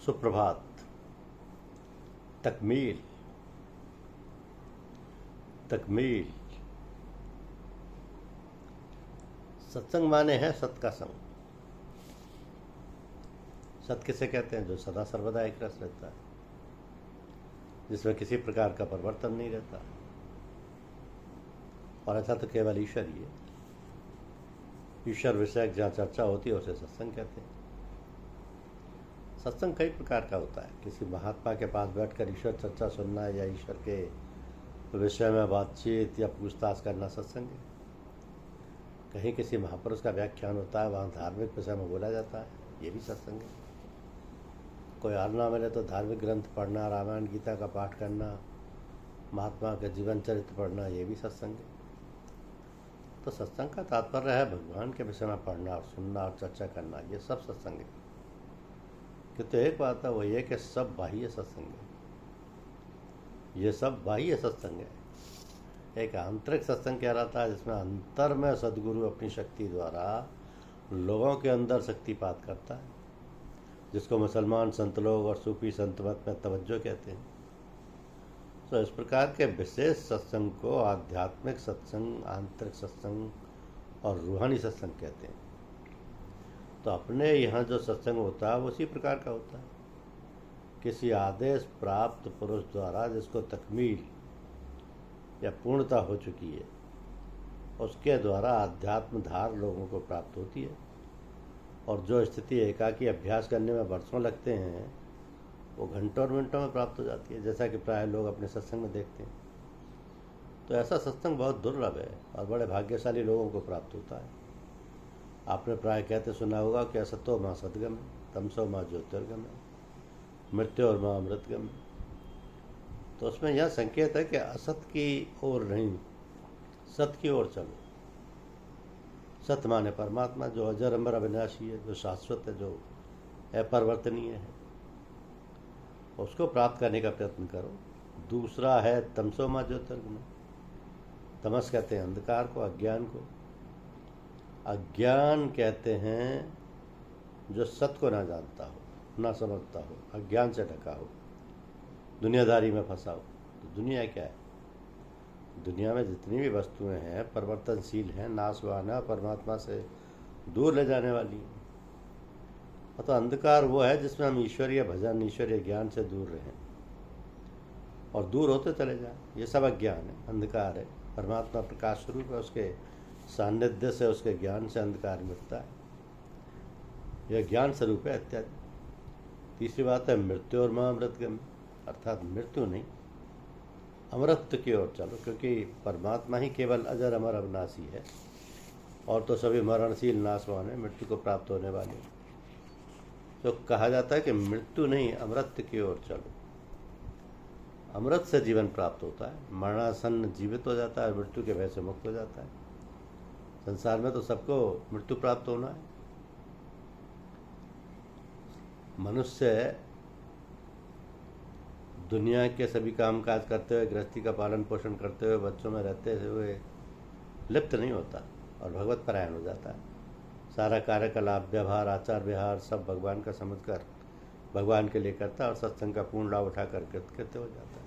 सुप्रभात। तकमील तकमील सत्संग माने है सत का संग। सत किसे कहते हैं? जो सदा सर्वदा एक रस रहता है, जिसमें किसी प्रकार का परिवर्तन नहीं रहता। और ऐसा तो केवल ईश्वर ही है। ईश्वर विषयक जहाँ चर्चा होती है उसे सत्संग कहते हैं। सत्संग कई प्रकार का होता है। किसी महात्मा के पास बैठकर ईश्वर चर्चा सुनना या ईश्वर के विषय में बातचीत या पूछताछ करना सत्संग है। कहीं किसी महापुरुष का व्याख्यान होता है, वहाँ धार्मिक विषय में बोला जाता है, ये भी सत्संग है। कोई और ना मिले तो धार्मिक ग्रंथ पढ़ना, रामायण गीता का पाठ करना, महात्मा के जीवन चरित्र पढ़ना, ये भी सत्संग है। तो सत्संग का तात्पर्य है भगवान के विषय में पढ़ना और सुनना और चर्चा करना, ये सब सत्संग है। किंतु एक बात है, वो ये कि सब बाह्य सत्संग है। ये सब बाह्य सत्संग है। एक आंतरिक सत्संग कह रहा था, जिसमें अंतर में सदगुरु अपनी शक्ति द्वारा लोगों के अंदर शक्तिपात करता है, जिसको मुसलमान संत लोग और सूफी संत मत में तवज्जो कहते हैं। तो इस प्रकार के विशेष सत्संग को आध्यात्मिक सत्संग, आंतरिक सत्संग और रूहानी सत्संग कहते हैं। तो अपने यहाँ जो सत्संग होता है वो उसी प्रकार का होता है। किसी आदेश प्राप्त पुरुष द्वारा जिसको तकमील या पूर्णता हो चुकी है, उसके द्वारा अध्यात्म धार लोगों को प्राप्त होती है। और जो स्थिति एकाकी अभ्यास करने में वर्षों लगते हैं, वो घंटों और मिनटों में प्राप्त हो जाती है, जैसा कि प्राय लोग अपने सत्संग में देखते हैं। तो ऐसा सत्संग बहुत दुर्लभ है और बड़े भाग्यशाली लोगों को प्राप्त होता है। आपने प्राय कहते सुना होगा कि असतो माँ सदगम है, तमसो माँ ज्योतिर्गम है, मृत्यु और माँ अमृतगम है। तो उसमें यह संकेत है कि असत की ओर नहीं, सत की ओर चलो। सत माने परमात्मा, जो अजर अमर अविनाशी है, जो शाश्वत है, जो अपरिवर्तनीय है, उसको प्राप्त करने का प्रयत्न करो। दूसरा है तमसो माँ ज्योतिर्गम। तमस कहते हैं अंधकार को, अज्ञान को। अज्ञान कहते हैं जो सत्य को ना जानता हो, ना समझता हो, अज्ञान से ढका हो, दुनियादारी में फंसा हो। तो दुनिया क्या है? दुनिया में जितनी भी वस्तुएं हैं परिवर्तनशील हैं, नाशवान है, परमात्मा से दूर ले जाने वाली हैं। तो अंधकार वो है जिसमें हम ईश्वरीय भजन, ईश्वरीय ज्ञान से दूर रहें और दूर होते चले जाएं। ये सब अज्ञान है, अंधकार है। परमात्मा प्रकाश स्वरूप है, उसके सान्निध्य से, उसके ज्ञान से अंधकार मिटता है। यह ज्ञान स्वरूप है इत्यादि। तीसरी बात है मृत्यु और माँ अमृतगम, अर्थात मृत्यु नहीं, अमृत की ओर चलो, क्योंकि परमात्मा ही केवल अजर अमर अविनाशी है और तो सभी मरणशील नाशवान है, मृत्यु को प्राप्त होने वाले। तो कहा जाता है कि मृत्यु नहीं, अमृत की ओर चलो। अमृत से जीवन प्राप्त होता है, मरणासन्न जीवित हो जाता है, मृत्यु के भय से मुक्त हो जाता है। संसार में तो सबको मृत्यु प्राप्त होना है। मनुष्य दुनिया के सभी कामकाज करते हुए, गृहस्थी का पालन पोषण करते हुए, बच्चों में रहते हुए लिप्त नहीं होता और भगवत परायण हो जाता है। सारा कार्यकलाप, व्यवहार, आचार व्यवहार सब भगवान का समझकर भगवान के लिए करता है और सत्संग का पूर्ण लाभ उठाकर कृत्य हो जाता है।